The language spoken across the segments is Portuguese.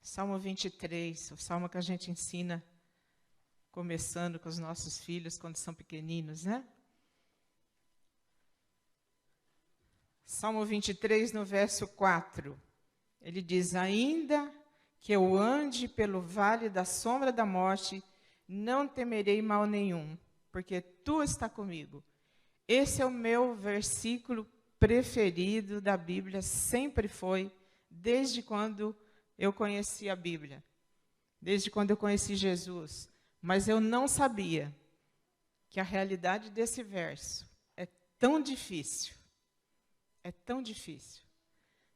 Salmo 23, o salmo que a gente ensina começando com os nossos filhos quando são pequeninos, né? Salmo 23, no verso 4, ele diz: ainda que eu ande pelo vale da sombra da morte, não temerei mal nenhum, porque tu está comigo. Esse é o meu versículo preferido da Bíblia, sempre foi, desde quando eu conheci a Bíblia, desde quando eu conheci Jesus. Mas eu não sabia que a realidade desse verso é tão difícil. É tão difícil.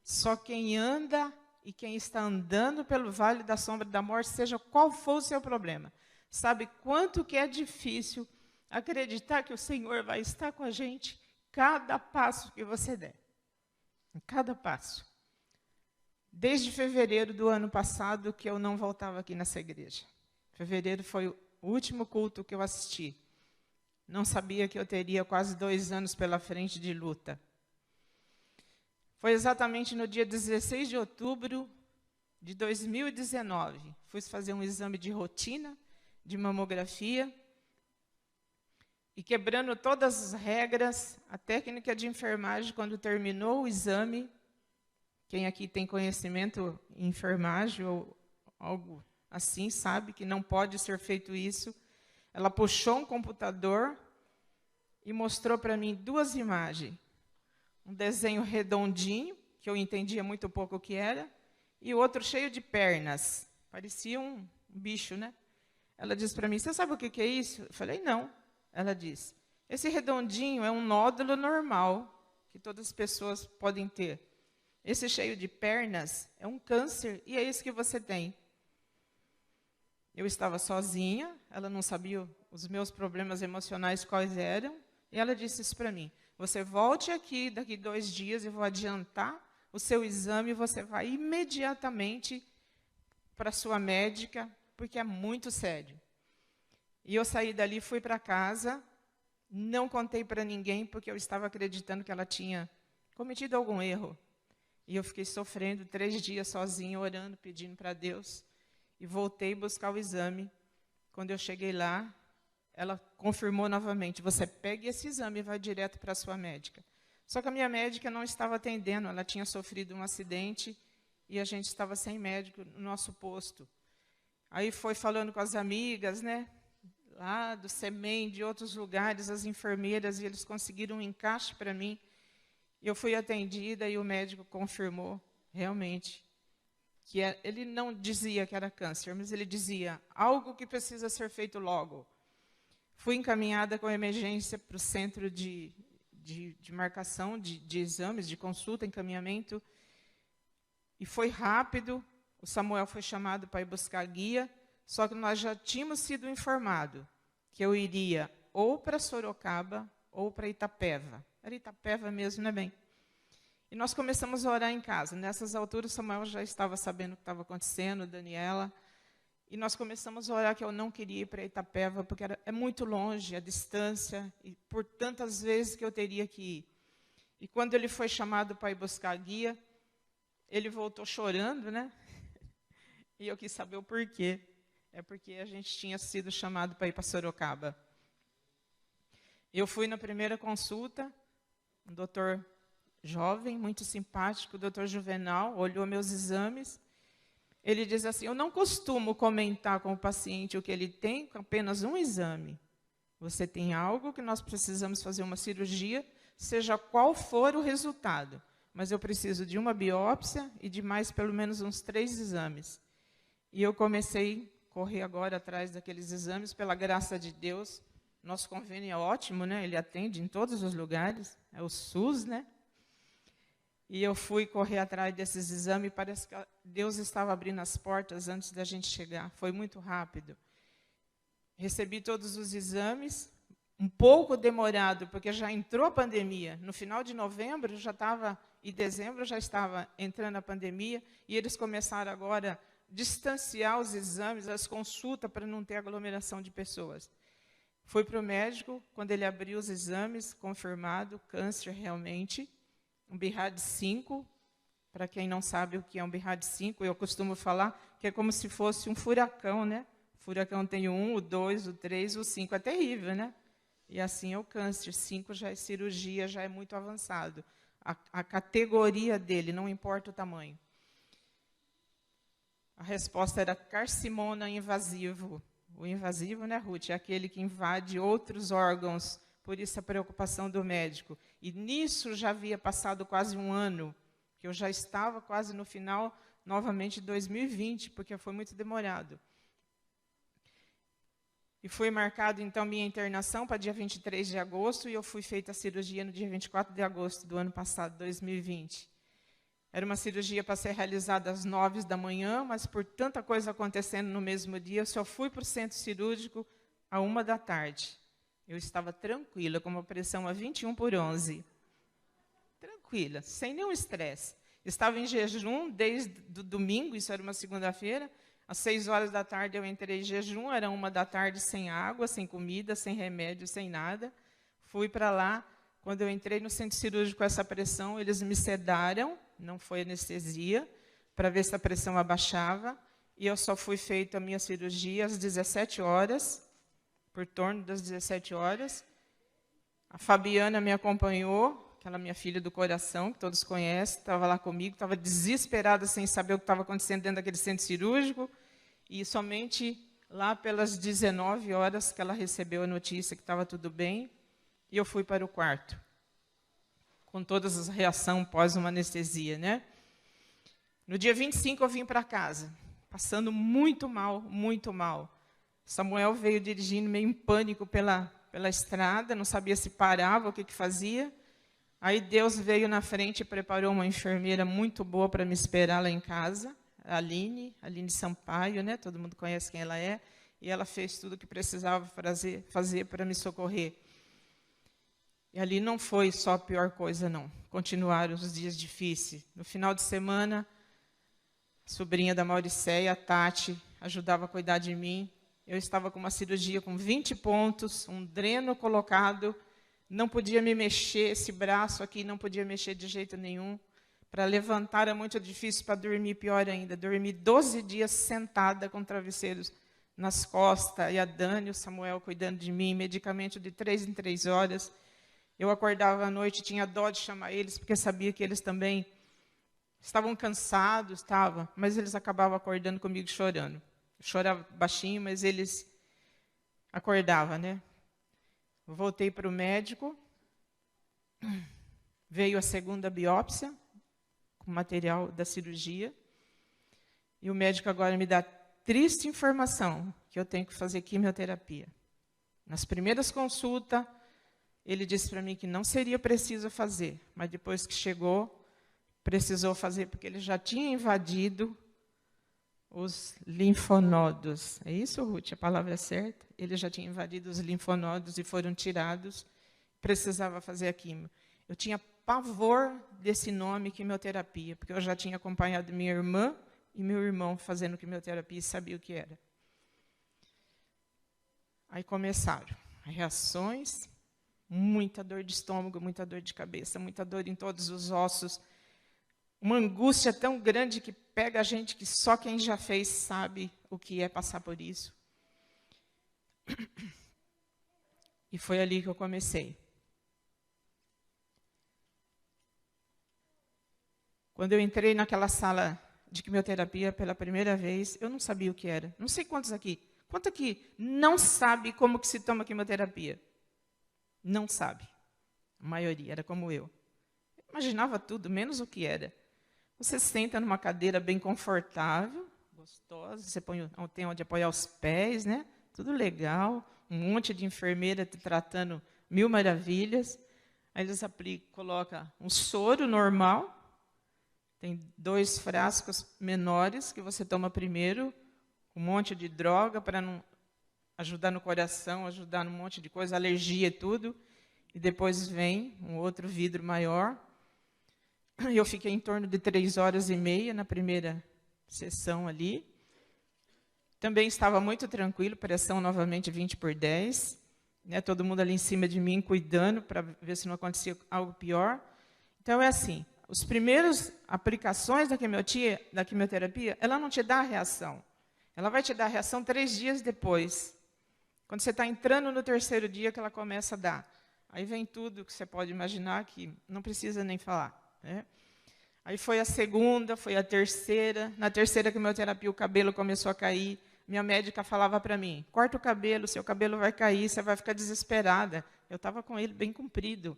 Só quem anda e quem está andando pelo vale da sombra da morte, seja qual for o seu problema, sabe quanto que é difícil acreditar que o Senhor vai estar com a gente cada passo que você der. Em cada passo. Desde fevereiro do ano passado que eu não voltava aqui nessa igreja. Fevereiro foi o último culto que eu assisti. Não sabia que eu teria quase 2 anos pela frente de luta. Foi exatamente no dia 16 de outubro de 2019. Fui fazer um exame de rotina, de mamografia. E quebrando todas as regras, a técnica de enfermagem, quando terminou o exame, quem aqui tem conhecimento em enfermagem ou algo assim, sabe que não pode ser feito isso. Ela puxou um computador e mostrou para mim 2 imagens. Um desenho redondinho, que eu entendia muito pouco o que era, e outro cheio de pernas. Parecia um bicho, né? Ela disse para mim: você sabe o que é isso? Eu falei: não. Ela disse: esse redondinho é um nódulo normal, que todas as pessoas podem ter. Esse cheio de pernas é um câncer, e é isso que você tem. Eu estava sozinha, ela não sabia os meus problemas emocionais quais eram, e ela disse isso para mim: você volte aqui daqui 2 dias, eu vou adiantar o seu exame, e você vai imediatamente para a sua médica, porque é muito sério. E eu saí dali, fui para casa, não contei para ninguém, porque eu estava acreditando que ela tinha cometido algum erro. E eu fiquei sofrendo 3 dias sozinha, orando, pedindo para Deus. E voltei buscar o exame. Quando eu cheguei lá, ela confirmou novamente: você pega esse exame e vai direto para a sua médica. Só que a minha médica não estava atendendo, ela tinha sofrido um acidente e a gente estava sem médico no nosso posto. Aí foi falando com as amigas, né, lá do SEMEN, de outros lugares, as enfermeiras, e eles conseguiram um encaixe para mim. Eu fui atendida e o médico confirmou realmente que ele não dizia que era câncer, mas ele dizia algo que precisa ser feito logo. Fui encaminhada com emergência para o centro de marcação de exames, de consulta, encaminhamento. E foi rápido, o Samuel foi chamado para ir buscar guia, só que nós já tínhamos sido informados que eu iria ou para Sorocaba ou para Itapeva. Era Itapeva mesmo, né, bem? E nós começamos a orar em casa. Nessas alturas, Samuel já estava sabendo o que estava acontecendo, Daniela. E nós começamos a orar que eu não queria ir para Itapeva, porque é muito longe a distância, e por tantas vezes que eu teria que ir. E quando ele foi chamado para ir buscar a guia, ele voltou chorando, né? E eu quis saber o porquê. É porque a gente tinha sido chamado para ir para Sorocaba. Eu fui na primeira consulta, um doutor jovem, muito simpático, o doutor Juvenal, olhou meus exames. Ele diz assim: eu não costumo comentar com o paciente o que ele tem com apenas um exame. Você tem algo que nós precisamos fazer uma cirurgia, seja qual for o resultado. Mas eu preciso de uma biópsia e de mais pelo menos uns 3 exames. E eu comecei a correr agora atrás daqueles exames, pela graça de Deus. Nosso convênio é ótimo, né? Ele atende em todos os lugares, é o SUS, né? E eu fui correr atrás desses exames, parece que Deus estava abrindo as portas antes da gente chegar. Foi muito rápido. Recebi todos os exames, um pouco demorado, porque já entrou a pandemia. No final de novembro já estava, e dezembro já estava entrando a pandemia, e eles começaram agora a distanciar os exames, as consultas, para não ter aglomeração de pessoas. Fui para o médico, quando ele abriu os exames, confirmado, câncer realmente, um BIRAD 5, Para quem não sabe o que é um BIRAD 5, eu costumo falar que é como se fosse um furacão, né? O furacão tem o 1, o 2, o 3, o 5. É terrível, né? E assim é o câncer. 5 já é cirurgia, já é muito avançado. A categoria dele, não importa o tamanho. A resposta era carcinoma invasivo. O invasivo, né, Ruth? É aquele que invade outros órgãos, por isso a preocupação do médico. E nisso já havia passado quase um ano, que eu já estava quase no final, novamente, de 2020, porque foi muito demorado. E foi marcado, então, minha internação para dia 23 de agosto, e eu fui feita a cirurgia no dia 24 de agosto do ano passado, 2020. Era uma cirurgia para ser realizada às 9 da manhã, mas por tanta coisa acontecendo no mesmo dia, eu só fui para o centro cirúrgico à 1 da tarde. Eu estava tranquila, com uma pressão a 21/11. Tranquila, sem nenhum estresse. Estava em jejum desde o domingo, isso era uma segunda-feira. Às 6 horas da tarde eu entrei em jejum, era 1 da tarde sem água, sem comida, sem remédio, sem nada. Fui para lá. Quando eu entrei no centro cirúrgico com essa pressão, eles me sedaram, não foi anestesia, para ver se a pressão abaixava. E eu só fui feita a minha cirurgia às 17 horas, por torno das 17 horas. A Fabiana me acompanhou, aquela minha filha do coração, que todos conhecem, estava lá comigo, estava desesperada sem saber o que estava acontecendo dentro daquele centro cirúrgico. E somente lá pelas 19 horas que ela recebeu a notícia que estava tudo bem, e eu fui para o quarto, com todas as reações pós uma anestesia, né? No dia 25 eu vim para casa, passando muito mal, muito mal. Samuel veio dirigindo meio em pânico pela estrada, não sabia se parava, o que fazia. Aí Deus veio na frente e preparou uma enfermeira muito boa para me esperar lá em casa, a Aline Sampaio, né? Todo mundo conhece quem ela é, e ela fez tudo o que precisava fazer para me socorrer. E ali não foi só a pior coisa, não. Continuaram os dias difíceis. No final de semana, a sobrinha da Mauricéia, a Tati, ajudava a cuidar de mim. Eu estava com uma cirurgia com 20 pontos, um dreno colocado, não podia me mexer, esse braço aqui não podia mexer de jeito nenhum. Para levantar era muito difícil, para dormir pior ainda. Dormi 12 dias sentada com travesseiros nas costas, e a Dani e o Samuel cuidando de mim, medicamento de 3 em 3 horas. Eu acordava à noite, tinha dó de chamar eles, porque sabia que eles também estavam cansados, mas eles acabavam acordando comigo chorando. Eu chorava baixinho, mas eles acordavam, né? Eu voltei para o médico, veio a segunda biópsia, com material da cirurgia, e o médico agora me dá triste informação, que eu tenho que fazer quimioterapia. Nas primeiras consultas, ele disse para mim que não seria preciso fazer, mas depois que chegou, precisou fazer, porque ele já tinha invadido os linfonodos. É isso, Ruth? A palavra é certa? Ele já tinha invadido os linfonodos e foram tirados, precisava fazer a quimio. Eu tinha pavor desse nome, quimioterapia, porque eu já tinha acompanhado minha irmã e meu irmão fazendo quimioterapia e sabia o que era. Aí começaram as reações, muita dor de estômago, muita dor de cabeça, muita dor em todos os ossos. Uma angústia tão grande que pega a gente que só quem já fez sabe o que é passar por isso. E foi ali que eu comecei. Quando eu entrei naquela sala de quimioterapia pela primeira vez, eu não sabia o que era. Não sei quantos aqui. Quanto aqui não sabe como que se toma quimioterapia? Não sabe. A maioria era como eu. Imaginava tudo, menos o que era. Você senta numa cadeira bem confortável, gostosa, você tem onde apoiar os pés, né? Tudo legal, um monte de enfermeira te tratando mil maravilhas. Aí eles colocam um soro normal, tem 2 frascos menores que você toma primeiro, um monte de droga para não ajudar no coração, ajudar num monte de coisa, alergia e tudo. E depois vem um outro vidro maior. Eu fiquei em torno de 3 horas e meia na primeira sessão ali. Também estava muito tranquilo, pressão novamente 20/10. Né, todo mundo ali em cima de mim, cuidando, para ver se não acontecia algo pior. Então, é assim, Os primeiros aplicações da quimioterapia, ela não te dá reação. Ela vai te dar reação 3 dias depois. Quando você está entrando no 3º dia que ela começa a dar. Aí vem tudo que você pode imaginar, que não precisa nem falar, né? Aí foi a 2ª, foi a 3ª. Na 3ª quimioterapia, o cabelo começou a cair. Minha médica falava para mim, corta o cabelo, seu cabelo vai cair, você vai ficar desesperada. Eu estava com ele bem comprido.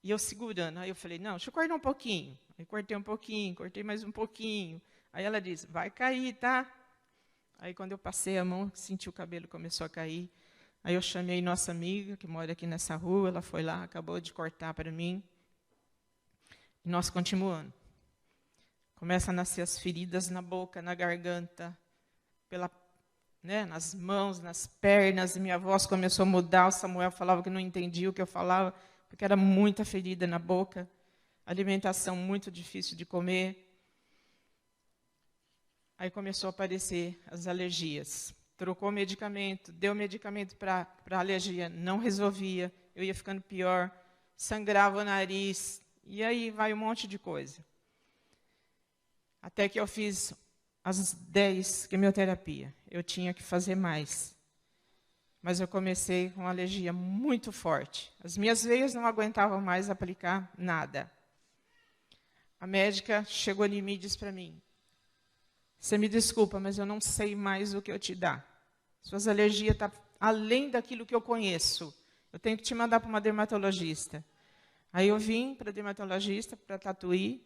E eu segurando. Aí eu falei, não, deixa eu cortar um pouquinho. Aí cortei um pouquinho, cortei mais um pouquinho. Aí ela disse, vai cair, tá? Aí quando eu passei a mão, senti o cabelo começou a cair. Aí eu chamei nossa amiga, que mora aqui nessa rua, ela foi lá, acabou de cortar para mim. E nós continuamos. Começa a nascer as feridas na boca, na garganta, nas mãos, nas pernas. Minha voz começou a mudar. O Samuel falava que não entendia o que eu falava, porque era muita ferida na boca. Alimentação muito difícil de comer. Aí começou a aparecer as alergias. Trocou o medicamento, deu medicamento para alergia, não resolvia. Eu ia ficando pior, sangrava o nariz. E aí vai um monte de coisa. Até que eu fiz as 10 quimioterapia. Eu tinha que fazer mais. Mas eu comecei com uma alergia muito forte. As minhas veias não aguentavam mais aplicar nada. A médica chegou em mim e disse para mim, você me desculpa, mas eu não sei mais o que eu te dar. Suas alergias estão além daquilo que eu conheço. Eu tenho que te mandar para uma dermatologista. Aí eu vim para a dermatologista, para Tatuí.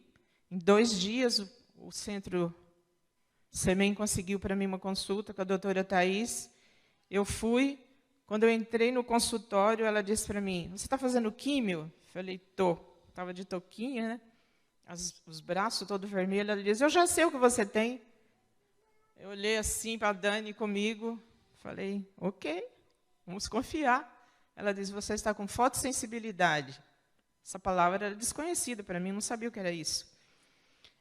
Em 2 dias, o centro SEMEN conseguiu para mim uma consulta com a doutora Thais. Eu fui. Quando eu entrei no consultório, ela disse para mim, você está fazendo químio? Eu falei, estou. Estava de touquinha, né? Os braços todos vermelhos. Ela disse, eu já sei o que você tem. Eu olhei assim para a Dani comigo. Falei, ok, vamos confiar. Ela disse, você está com fotossensibilidade. Essa palavra era desconhecida para mim, não sabia o que era isso.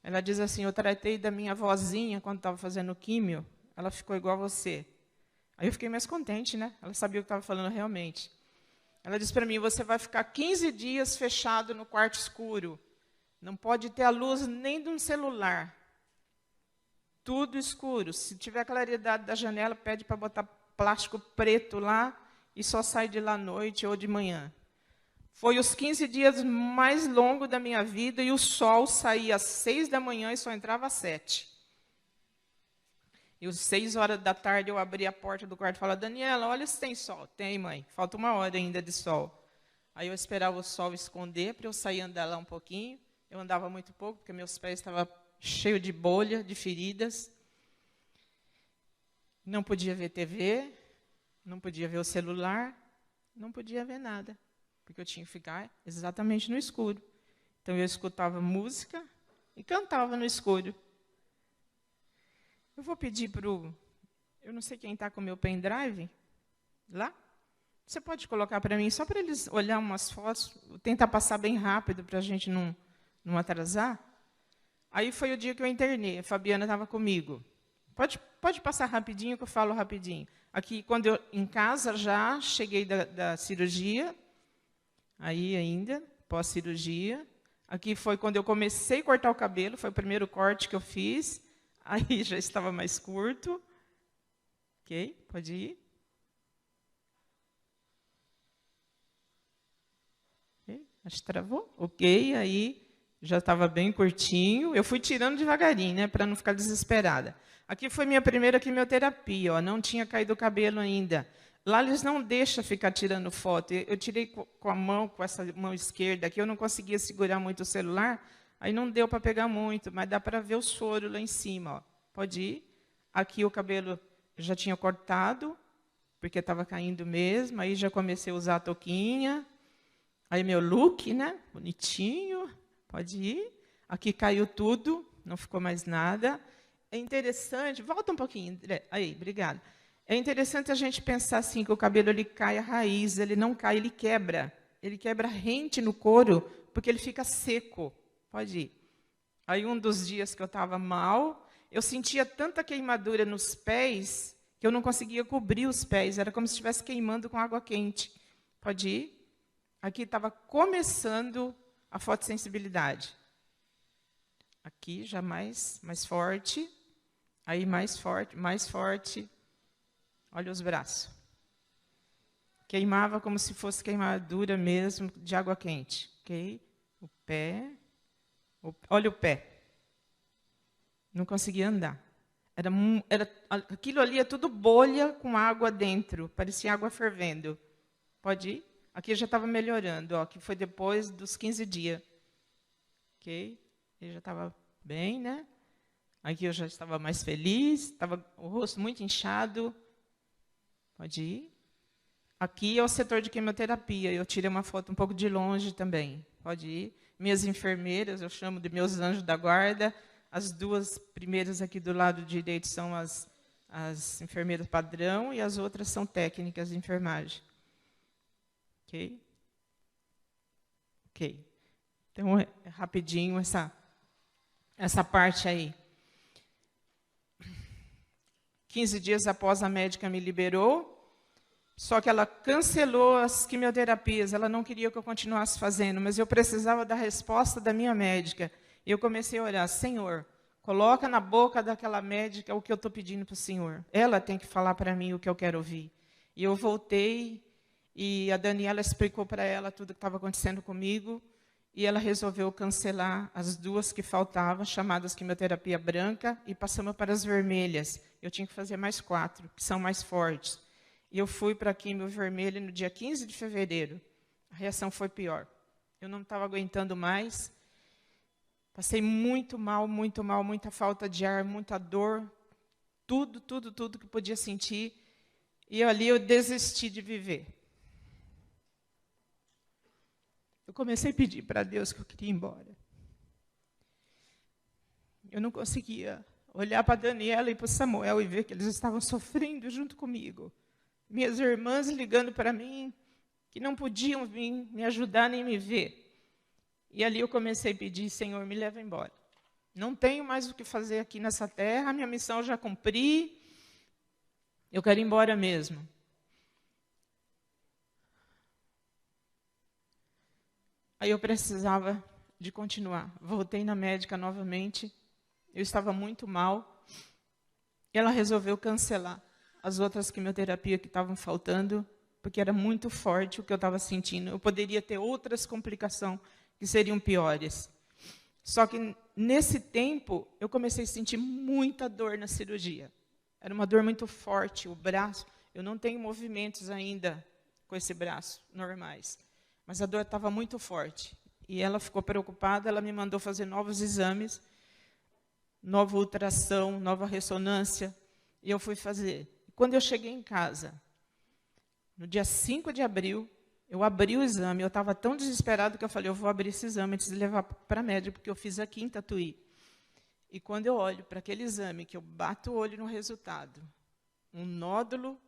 Ela diz assim, eu tratei da minha vozinha quando estava fazendo químio, ela ficou igual a você. Aí eu fiquei mais contente, né? Ela sabia o que estava falando realmente. Ela disse para mim, você vai ficar 15 dias fechado no quarto escuro. Não pode ter a luz nem de um celular. Tudo escuro. Se tiver claridade da janela, pede para botar plástico preto lá e só sai de lá à noite ou de manhã. Foi os 15 dias mais longos da minha vida e o sol saía às 6 da manhã e só entrava às 7. E às 6 horas da tarde eu abri a porta do quarto e falava, Daniela, olha se tem sol. Tem, mãe. Falta 1 hora ainda de sol. Aí eu esperava o sol esconder para eu sair andar lá um pouquinho. Eu andava muito pouco, porque meus pés estavam cheios de bolha, de feridas. Não podia ver TV, não podia ver o celular, não podia ver nada, porque eu tinha que ficar exatamente no escuro. Então, eu escutava música e cantava no escuro. Eu vou pedir para o... Eu não sei quem está com o meu pendrive lá. Você pode colocar para mim, só para eles olhar umas fotos, tentar passar bem rápido para a gente não atrasar. Aí foi o dia que eu internei, a Fabiana estava comigo. Pode passar rapidinho, que eu falo rapidinho. Aqui, quando eu, em casa, já cheguei da cirurgia, aí ainda, pós-cirurgia. Aqui foi quando eu comecei a cortar o cabelo, foi o primeiro corte que eu fiz. Aí já estava mais curto. Ok, pode ir. Okay, acho que travou. Ok, aí já estava bem curtinho. Eu fui tirando devagarinho, né, para não ficar desesperada. Aqui foi minha primeira quimioterapia, ó, não tinha caído o cabelo ainda. Lá eles não deixam ficar tirando foto. Eu tirei com a mão, com essa mão esquerda aqui, eu não conseguia segurar muito o celular, aí não deu para pegar muito, mas dá para ver o soro lá em cima. Ó. Pode ir. Aqui o cabelo já tinha cortado, porque estava caindo mesmo, aí já comecei a usar a touquinha. Aí meu look, né? Bonitinho, pode ir. Aqui caiu tudo, não ficou mais nada. É interessante, volta um pouquinho, André. Aí, obrigada. É interessante a gente pensar assim, que o cabelo ele cai a raiz, ele não cai, ele quebra. Ele quebra rente no couro, porque ele fica seco. Pode ir. Aí um dos dias que eu estava mal, eu sentia tanta queimadura nos pés, que eu não conseguia cobrir os pés, era como se estivesse queimando com água quente. Pode ir. Aqui estava começando a fotossensibilidade. Aqui já mais forte. Aí mais forte. Olha os braços. Queimava como se fosse queimadura mesmo de água quente. Ok? O pé. Olha o pé. Não conseguia andar. Aquilo ali é tudo bolha com água dentro. Parecia água fervendo. Pode ir? Aqui já estava melhorando. Ó, que foi depois dos 15 dias. Ok? Ele já estava bem, né? Aqui eu já estava mais feliz. Estava o rosto muito inchado. Pode ir? Aqui é o setor de quimioterapia. Eu tirei uma foto um pouco de longe também. Pode ir. Minhas enfermeiras, eu chamo de meus anjos da guarda. As duas primeiras aqui do lado direito são as enfermeiras padrão e as outras são técnicas de enfermagem. Ok? Ok. Então, rapidinho essa parte aí. 15 dias após a médica me liberou. Só que ela cancelou as quimioterapias, ela não queria que eu continuasse fazendo, mas eu precisava da resposta da minha médica. E eu comecei a orar, Senhor, coloca na boca daquela médica o que eu estou pedindo para o Senhor. Ela tem que falar para mim o que eu quero ouvir. E eu voltei, e a Daniela explicou para ela tudo o que estava acontecendo comigo, e ela resolveu cancelar as duas que faltavam, chamadas quimioterapia branca, e passamos para as vermelhas. Eu tinha que fazer mais 4, que são mais fortes. E eu fui para a quimio vermelha no dia 15 de fevereiro. A reação foi pior. Eu não estava aguentando mais. Passei muito mal, muita falta de ar, muita dor. Tudo que podia sentir. E ali eu desisti de viver. Eu comecei a pedir para Deus que eu queria ir embora. Eu não conseguia olhar para a Daniela e para o Samuel e ver que eles estavam sofrendo junto comigo. Minhas irmãs ligando para mim, que não podiam vir me ajudar nem me ver. E ali eu comecei a pedir, Senhor, me leva embora. Não tenho mais o que fazer aqui nessa terra, a minha missão eu já cumpri, eu quero ir embora mesmo. Aí eu precisava de continuar. Voltei na médica novamente, eu estava muito mal. Ela resolveu cancelar as outras quimioterapias que estavam faltando, porque era muito forte o que eu estava sentindo. Eu poderia ter outras complicações que seriam piores. Só que, nesse tempo, eu comecei a sentir muita dor na cirurgia. Era uma dor muito forte, o braço. Eu não tenho movimentos ainda com esse braço normais. Mas a dor estava muito forte. E ela ficou preocupada, ela me mandou fazer novos exames, nova ultrassom, nova ressonância, e eu fui fazer. Quando eu cheguei em casa, no dia 5 de abril, eu abri o exame. Eu estava tão desesperado que eu falei, eu vou abrir esse exame antes de levar para a médica, porque eu fiz aqui em Tatuí. E quando eu olho para aquele exame, que eu bato o olho no resultado, um nódulo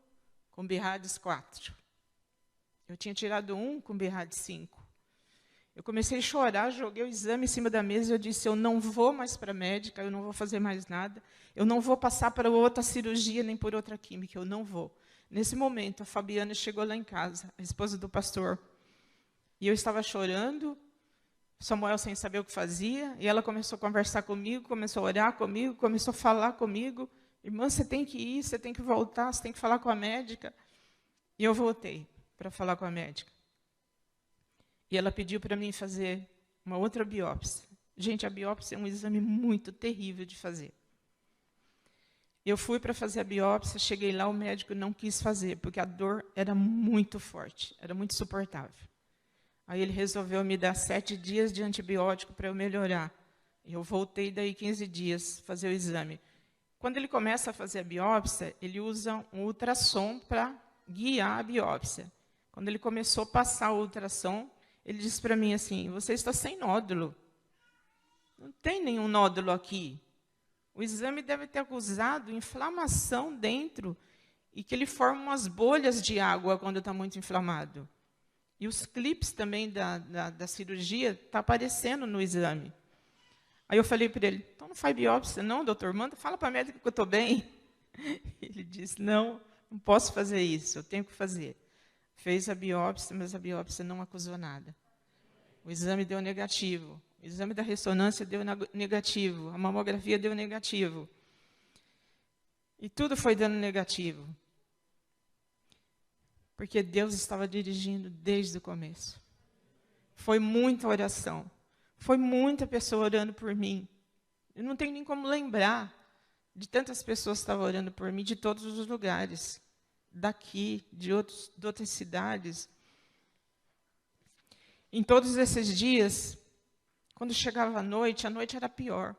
com BIRADS 4. Eu tinha tirado um com BIRADS 5. Eu comecei a chorar, joguei o exame em cima da mesa e eu disse, eu não vou mais para a médica, eu não vou fazer mais nada, eu não vou passar para outra cirurgia nem por outra química, eu não vou. Nesse momento, a Fabiana chegou lá em casa, a esposa do pastor, e eu estava chorando, Samuel sem saber o que fazia, e ela começou a conversar comigo, começou a orar comigo, começou a falar comigo, irmã, você tem que ir, você tem que voltar, você tem que falar com a médica. E eu voltei para falar com a médica. E ela pediu para mim fazer uma outra biópsia. Gente, a biópsia é um exame muito terrível de fazer. Eu fui para fazer a biópsia, cheguei lá, o médico não quis fazer, porque a dor era muito forte, era muito insuportável. Aí ele resolveu me dar 7 dias de antibiótico para eu melhorar. Eu voltei daí 15 dias fazer o exame. Quando ele começa a fazer a biópsia, ele usa um ultrassom para guiar a biópsia. Quando ele começou a passar o ultrassom, ele disse para mim assim, você está sem nódulo. Não tem nenhum nódulo aqui. O exame deve ter acusado inflamação dentro e que ele forma umas bolhas de água quando está muito inflamado. E os clipes também da cirurgia estão aparecendo no exame. Aí eu falei para ele, então não faz biópsia não, doutor? Fala para a médica que eu estou bem. Ele disse, não posso fazer isso, eu tenho que fazer. Fez a biópsia, mas a biópsia não acusou nada. O exame deu negativo. O exame da ressonância deu negativo, a mamografia deu negativo. E tudo foi dando negativo. Porque Deus estava dirigindo desde o começo. Foi muita oração. Foi muita pessoa orando por mim. Eu não tenho nem como lembrar de tantas pessoas que estavam orando por mim, de todos os lugares. Daqui, de outras cidades. Em todos esses dias, quando chegava a noite era pior.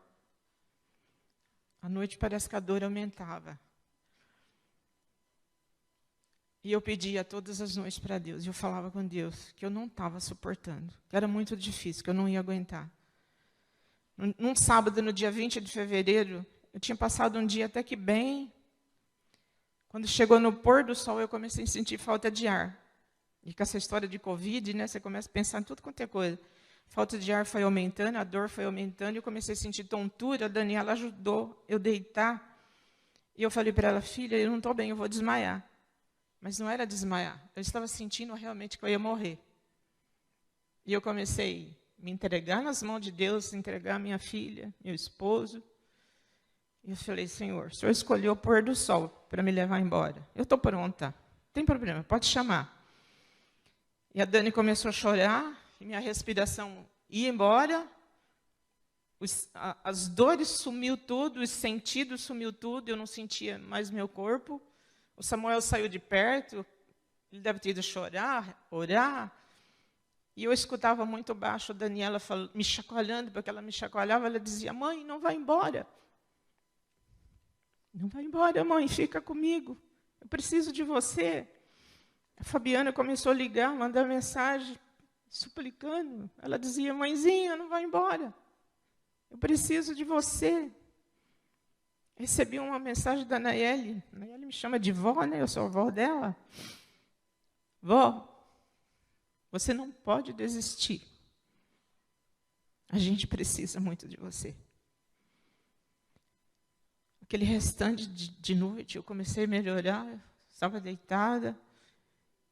À noite parece que a dor aumentava. E eu pedia todas as noites para Deus. E eu falava com Deus que eu não estava suportando. Que era muito difícil, que eu não ia aguentar. Num sábado, no dia 20 de fevereiro, eu tinha passado um dia até que bem. Quando chegou no pôr do sol, eu comecei a sentir falta de ar. E com essa história de Covid, né, você começa a pensar em tudo quanto é coisa. Falta de ar foi aumentando, a dor foi aumentando, e eu comecei a sentir tontura. A Daniela ajudou eu deitar. E eu falei para ela, filha, eu não estou bem, eu vou desmaiar. Mas não era desmaiar. Eu estava sentindo realmente que eu ia morrer. E eu comecei a me entregar nas mãos de Deus, entregar a minha filha, meu esposo. E eu falei, Senhor, o Senhor escolheu o pôr do sol para me levar embora. Eu estou pronta. Não tem problema, pode chamar. E a Dani começou a chorar, e minha respiração ia embora. As dores sumiu tudo, os sentidos sumiu tudo, eu não sentia mais meu corpo. O Samuel saiu de perto, ele deve ter ido chorar, orar. E eu escutava muito baixo a Daniela me chacoalhando, porque ela me chacoalhava, ela dizia, mãe, não vai embora. Não vai embora, mãe, fica comigo. Eu preciso de você. A Fabiana começou a ligar, mandar mensagem, suplicando. Ela dizia, mãezinha, não vai embora. Eu preciso de você. Recebi uma mensagem da Nayeli. A Nayeli me chama de vó, né? Eu sou a avó dela. Vó, você não pode desistir. A gente precisa muito de você. Aquele restante de noite, eu comecei a melhorar, estava deitada,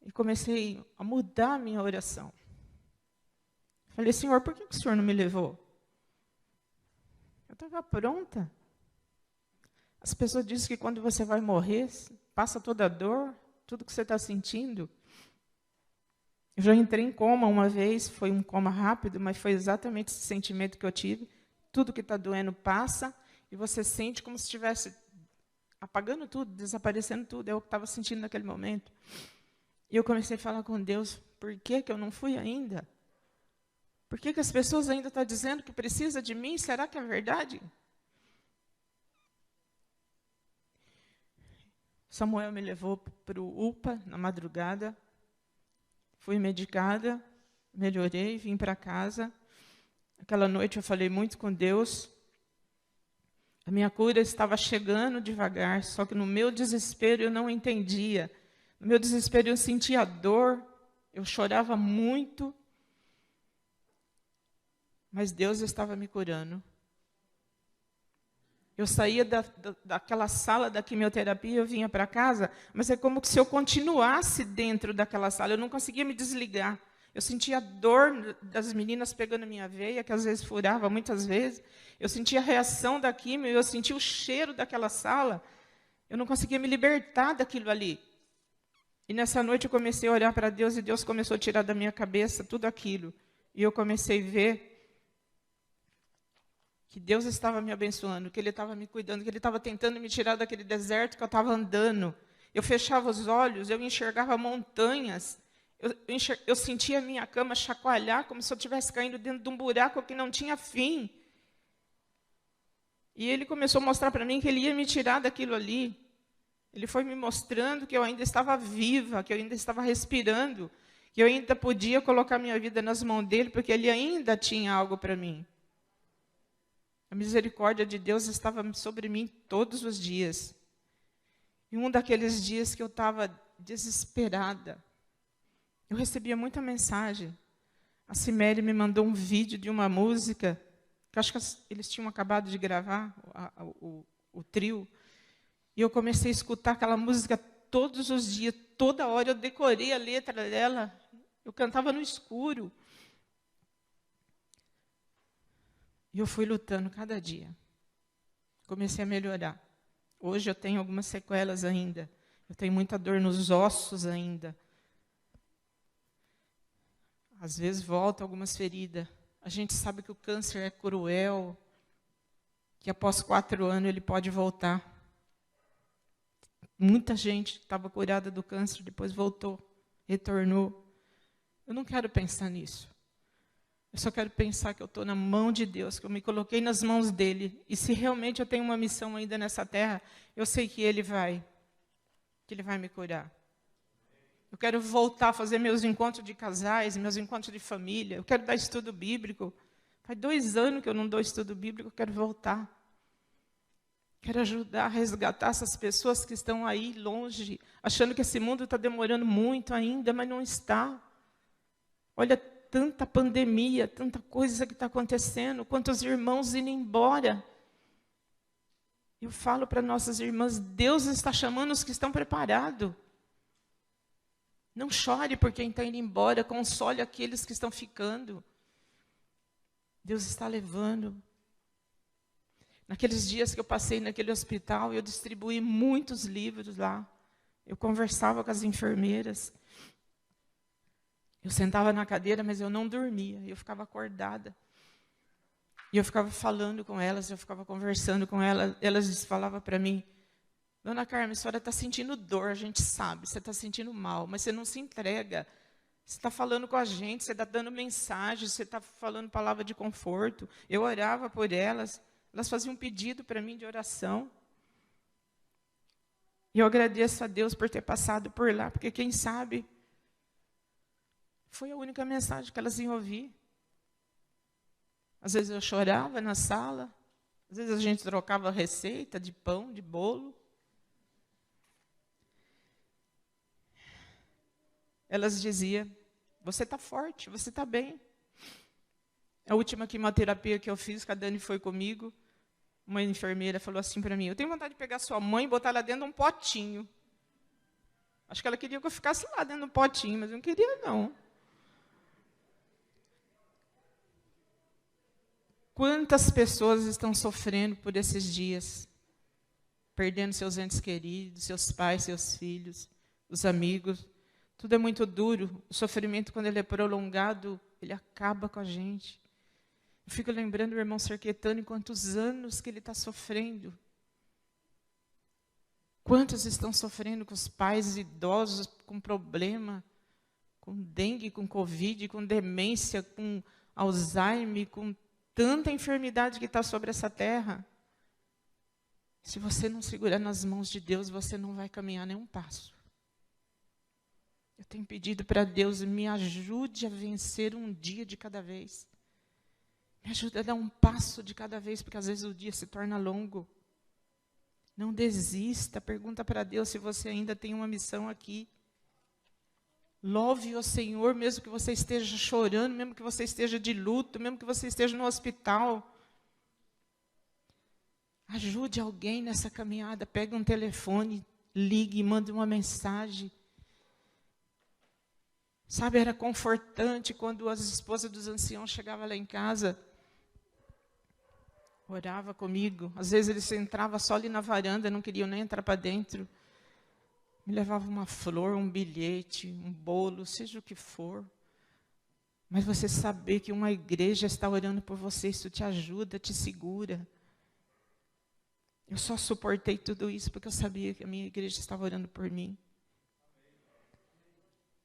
e comecei a mudar a minha oração. Falei, Senhor, por que o Senhor não me levou? Eu estava pronta. As pessoas dizem que quando você vai morrer, passa toda a dor, tudo que você está sentindo. Eu já entrei em coma uma vez, foi um coma rápido, mas foi exatamente esse sentimento que eu tive. Tudo que está doendo passa, e você sente como se estivesse apagando tudo, desaparecendo tudo. É o que estava sentindo naquele momento. E eu comecei a falar com Deus, por que eu não fui ainda? Por que as pessoas ainda estão dizendo que precisa de mim? Será que é verdade? Samuel me levou para o UPA na madrugada. Fui medicada, melhorei, vim para casa. Aquela noite eu falei muito com Deus. A minha cura estava chegando devagar, só que no meu desespero eu não entendia. No meu desespero eu sentia dor, eu chorava muito. Mas Deus estava me curando. Eu saía daquela sala da quimioterapia, eu vinha para casa, mas é como se eu continuasse dentro daquela sala, eu não conseguia me desligar. Eu sentia a dor das meninas pegando a minha veia, que às vezes furava, muitas vezes. Eu sentia a reação da quimio, eu sentia o cheiro daquela sala. Eu não conseguia me libertar daquilo ali. E nessa noite eu comecei a olhar para Deus, e Deus começou a tirar da minha cabeça tudo aquilo. E eu comecei a ver que Deus estava me abençoando, que Ele estava me cuidando, que Ele estava tentando me tirar daquele deserto que eu estava andando. Eu fechava os olhos, eu enxergava montanhas, eu sentia a minha cama chacoalhar como se eu estivesse caindo dentro de um buraco que não tinha fim. E Ele começou a mostrar para mim que Ele ia me tirar daquilo ali. Ele foi me mostrando que eu ainda estava viva, que eu ainda estava respirando, que eu ainda podia colocar minha vida nas mãos dEle, porque Ele ainda tinha algo para mim. A misericórdia de Deus estava sobre mim todos os dias. E um daqueles dias que eu estava desesperada, eu recebia muita mensagem. A Ciméria me mandou um vídeo de uma música, que acho que eles tinham acabado de gravar, o trio. E eu comecei a escutar aquela música todos os dias, toda hora. Eu decorei a letra dela, eu cantava no escuro. E eu fui lutando cada dia. Comecei a melhorar. Hoje eu tenho algumas sequelas ainda. Eu tenho muita dor nos ossos ainda. Às vezes voltam algumas feridas. A gente sabe que o câncer é cruel, que após 4 anos ele pode voltar. Muita gente estava curada do câncer, depois voltou, retornou. Eu não quero pensar nisso. Eu só quero pensar que eu estou na mão de Deus, que eu me coloquei nas mãos dele. E se realmente eu tenho uma missão ainda nessa terra, eu sei que ele vai me curar. Eu quero voltar a fazer meus encontros de casais, meus encontros de família. Eu quero dar estudo bíblico. Faz 2 anos que eu não dou estudo bíblico, eu quero voltar. Quero ajudar a resgatar essas pessoas que estão aí longe, achando que esse mundo está demorando muito ainda, mas não está. Olha, tanta pandemia, tanta coisa que está acontecendo, quantos irmãos indo embora. Eu falo para nossas irmãs, Deus está chamando os que estão preparados. Não chore por quem está indo embora, console aqueles que estão ficando. Deus está levando. Naqueles dias que eu passei naquele hospital, eu distribuí muitos livros lá. Eu conversava com as enfermeiras. Eu sentava na cadeira, mas eu não dormia. Eu ficava acordada. E eu ficava falando com elas, eu ficava conversando com elas. Elas falavam para mim, Dona Carmen, a senhora está sentindo dor, a gente sabe, você está sentindo mal, mas você não se entrega. Você está falando com a gente, você está dando mensagem, você está falando palavra de conforto. Eu orava por elas, elas faziam um pedido para mim de oração. E eu agradeço a Deus por ter passado por lá, porque quem sabe foi a única mensagem que elas iam ouvir. Às vezes eu chorava na sala, às vezes a gente trocava receita de pão, de bolo. Elas diziam, você está forte, você está bem. A última quimioterapia que eu fiz, que a Dani foi comigo, uma enfermeira falou assim para mim, eu tenho vontade de pegar sua mãe e botar ela dentro de um potinho. Acho que ela queria que eu ficasse lá dentro de um potinho, mas eu não queria não. Quantas pessoas estão sofrendo por esses dias? Perdendo seus entes queridos, seus pais, seus filhos, os amigos. Tudo é muito duro. O sofrimento, quando ele é prolongado, ele acaba com a gente. Eu fico lembrando do irmão Serquetano, quantos anos que ele está sofrendo. Quantos estão sofrendo com os pais idosos, com problema, com dengue, com covid, com demência, com Alzheimer, com tanta enfermidade que está sobre essa terra. Se você não segurar nas mãos de Deus, você não vai caminhar nem um passo. Eu tenho pedido para Deus, me ajude a vencer um dia de cada vez. Me ajude a dar um passo de cada vez, porque às vezes o dia se torna longo. Não desista, pergunta para Deus se você ainda tem uma missão aqui. Louve o Senhor, mesmo que você esteja chorando, mesmo que você esteja de luto, mesmo que você esteja no hospital. Ajude alguém nessa caminhada, pegue um telefone, ligue, mande uma mensagem. Sabe, era confortante quando as esposas dos anciãos chegavam lá em casa, orava comigo. Às vezes eles entravam só ali na varanda, não queriam nem entrar para dentro. Me levavam uma flor, um bilhete, um bolo, seja o que for. Mas você saber que uma igreja está orando por você, isso te ajuda, te segura. Eu só suportei tudo isso porque eu sabia que a minha igreja estava orando por mim.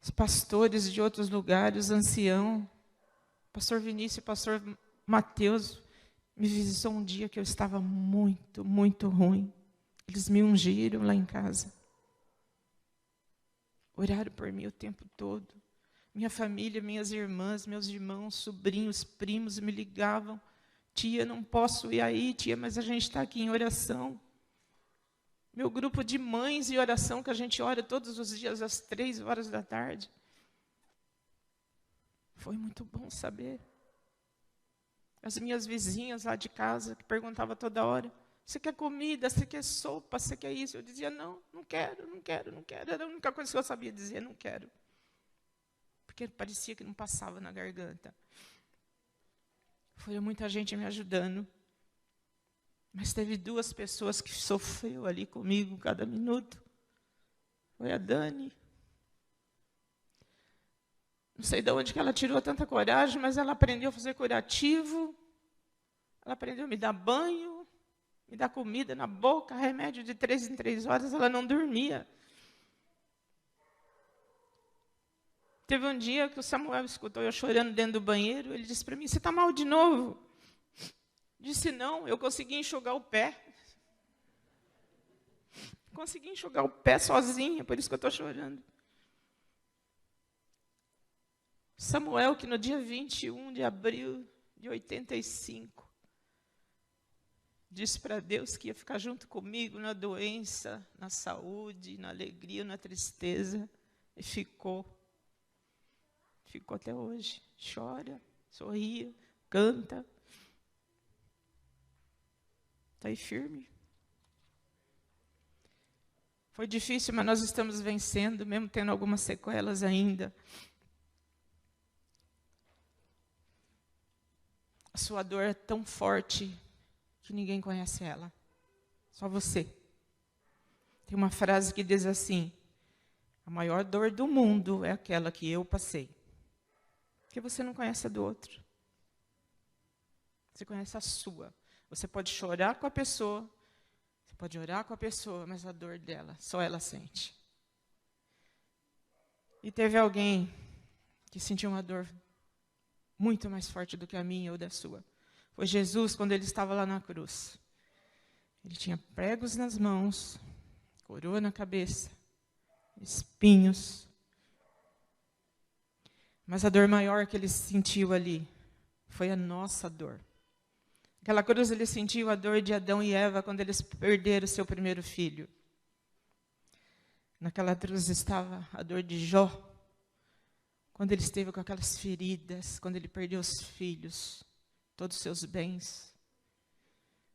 Os pastores de outros lugares, os anciãos, pastor Vinícius e pastor Mateus, me visitou um dia que eu estava muito, muito ruim. Eles me ungiram lá em casa. Oraram por mim o tempo todo. Minha família, minhas irmãs, meus irmãos, sobrinhos, primos me ligavam. Tia, não posso ir aí, tia, mas a gente está aqui em oração. Meu grupo de mães em oração, que a gente ora todos os dias às 3h da tarde. Foi muito bom saber. As minhas vizinhas lá de casa, que perguntavam toda hora, você quer comida, você quer sopa, você quer isso? Eu dizia, não, não quero, não quero, não quero. Era a única coisa que eu sabia dizer, não quero. Porque parecia que não passava na garganta. Foi muita gente me ajudando. Mas teve 2 pessoas que sofreu ali comigo cada minuto. Foi a Dani. Não sei de onde que ela tirou tanta coragem, mas ela aprendeu a fazer curativo. Ela aprendeu a me dar banho, me dar comida na boca, remédio de 3 em 3 horas, ela não dormia. Teve um dia que o Samuel escutou eu chorando dentro do banheiro, ele disse para mim, você está mal de novo? Disse, não, eu consegui enxugar o pé. Consegui enxugar o pé sozinha, por isso que eu estou chorando. Samuel, que no dia 21 de abril de 85, disse para Deus que ia ficar junto comigo na doença, na saúde, na alegria, na tristeza, e ficou. Ficou até hoje. Chora, sorria, canta. Está aí firme. Foi difícil, mas nós estamos vencendo, mesmo tendo algumas sequelas ainda. A sua dor é tão forte que ninguém conhece ela. Só você. Tem uma frase que diz assim, a maior dor do mundo é aquela que eu passei. Porque você não conhece a do outro. Você conhece a sua. Você pode chorar com a pessoa, você pode orar com a pessoa, mas a dor dela, só ela sente. E teve alguém que sentiu uma dor muito mais forte do que a minha ou da sua. Foi Jesus, quando ele estava lá na cruz. Ele tinha pregos nas mãos, coroa na cabeça, espinhos. Mas a dor maior que ele sentiu ali foi a nossa dor. Aquela cruz ele sentiu a dor de Adão e Eva quando eles perderam o seu primeiro filho. Naquela cruz estava a dor de Jó, quando ele esteve com aquelas feridas, quando ele perdeu os filhos, todos os seus bens.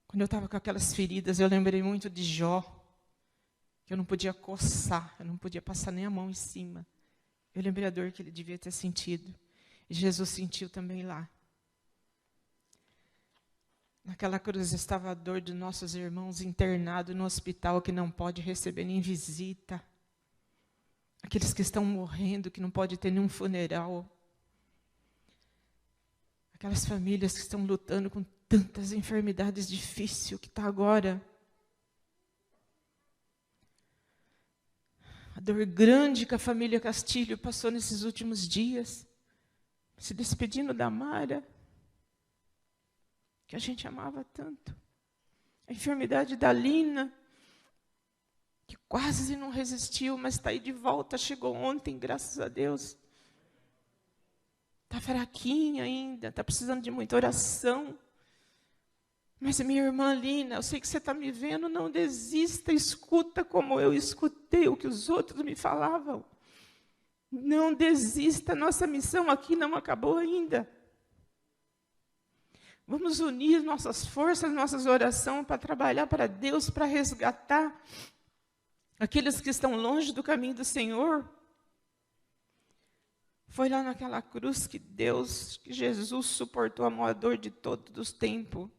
Quando eu estava com aquelas feridas, eu lembrei muito de Jó, que eu não podia coçar, eu não podia passar nem a mão em cima. Eu lembrei a dor que ele devia ter sentido. E Jesus sentiu também lá. Naquela cruz estava a dor de nossos irmãos internados no hospital, que não pode receber nem visita. Aqueles que estão morrendo, que não pode ter nenhum funeral. Aquelas famílias que estão lutando com tantas enfermidades difíceis, que está agora. A dor grande que a família Castilho passou nesses últimos dias, se despedindo da Mara, que a gente amava tanto. A enfermidade da Lina, que quase não resistiu, mas está aí de volta, chegou ontem, graças a Deus. Está fraquinha ainda, está precisando de muita oração. Mas minha irmã Lina, eu sei que você está me vendo, não desista, escuta como eu escutei o que os outros me falavam. Não desista, nossa missão aqui não acabou ainda. Vamos unir nossas forças, nossas orações para trabalhar para Deus, para resgatar aqueles que estão longe do caminho do Senhor. Foi lá naquela cruz que Jesus suportou a maior dor de todos os tempos.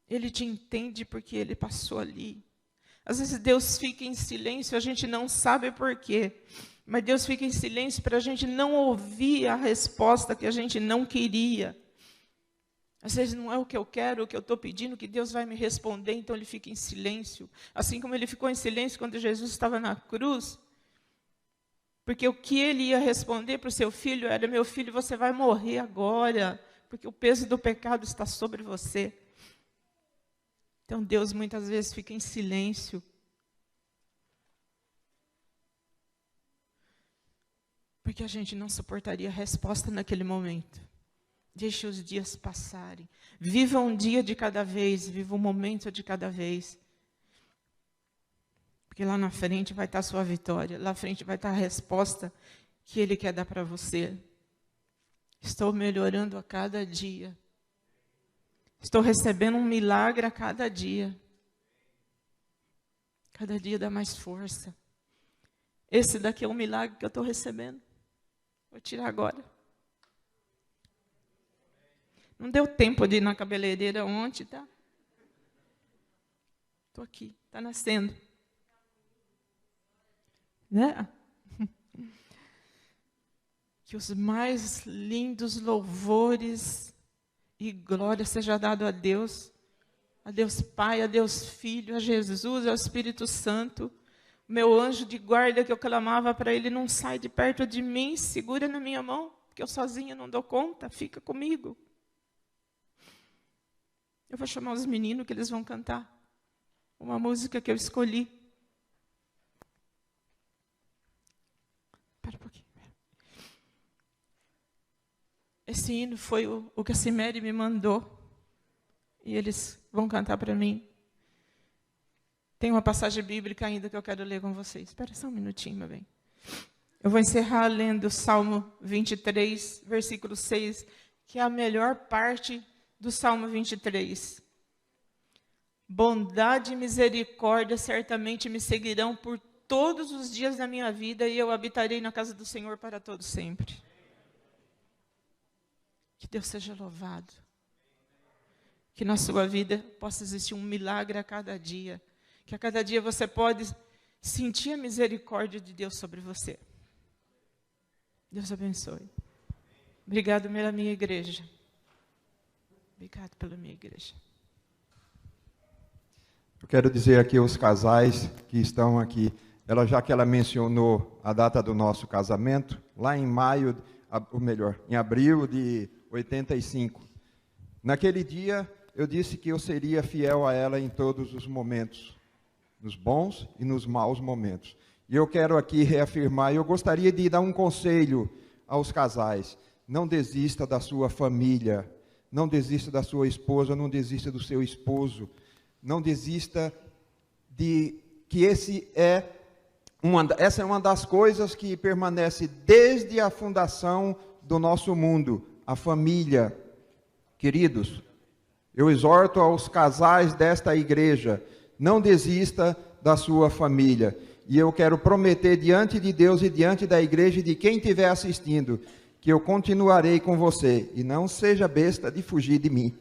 Ele te entende porque ele passou ali. Às vezes Deus fica em silêncio, a gente não sabe por quê. Mas Deus fica em silêncio para a gente não ouvir a resposta que a gente não queria. Às vezes não é o que eu quero, o que eu estou pedindo, que Deus vai me responder, então ele fica em silêncio. Assim como ele ficou em silêncio quando Jesus estava na cruz. Porque o que ele ia responder para o seu filho era, meu filho, você vai morrer agora, porque o peso do pecado está sobre você. Então Deus muitas vezes fica em silêncio. Porque a gente não suportaria a resposta naquele momento. Deixe os dias passarem. Viva um dia de cada vez, viva um momento de cada vez. Porque lá na frente vai estar a sua vitória, lá na frente vai estar a resposta que Ele quer dar para você. Estou melhorando a cada dia. Estou recebendo um milagre a cada dia. Cada dia dá mais força. Esse daqui é um milagre que eu estou recebendo. Vou tirar agora. Não deu tempo de ir na cabeleireira ontem, tá? Estou aqui, está nascendo. Né? Que os mais lindos louvores e glória seja dado a Deus Pai, a Deus Filho, a Jesus, ao Espírito Santo. Meu anjo de guarda que eu clamava para ele, não sai de perto de mim, segura na minha mão, porque eu sozinha não dou conta, fica comigo. Eu vou chamar os meninos que eles vão cantar uma música que eu escolhi. Espera um pouquinho. Esse hino foi o que a Cimere me mandou. E eles vão cantar para mim. Tem uma passagem bíblica ainda que eu quero ler com vocês. Espera só um minutinho, meu bem. Eu vou encerrar lendo o Salmo 23, versículo 6, que é a melhor parte do Salmo 23. Bondade e misericórdia certamente me seguirão por todos os dias da minha vida, e eu habitarei na casa do Senhor para todo sempre. Que Deus seja louvado. Que na sua vida possa existir um milagre a cada dia. Que a cada dia você pode sentir a misericórdia de Deus sobre você. Deus abençoe. Obrigado pela minha igreja. Obrigado pela minha igreja. Eu quero dizer aqui aos casais que estão aqui, já que ela mencionou a data do nosso casamento, lá em maio, ou melhor, em abril de 85. Naquele dia, eu disse que eu seria fiel a ela em todos os momentos, nos bons e nos maus momentos. E eu quero aqui reafirmar, eu gostaria de dar um conselho aos casais: não desista da sua família, não desista da sua esposa, não desista do seu esposo, não desista de que essa é uma das coisas que permanece desde a fundação do nosso mundo, a família. Queridos, eu exorto aos casais desta igreja, não desista da sua família. E eu quero prometer diante de Deus e diante da igreja e de quem estiver assistindo, que eu continuarei com você. E não seja besta de fugir de mim.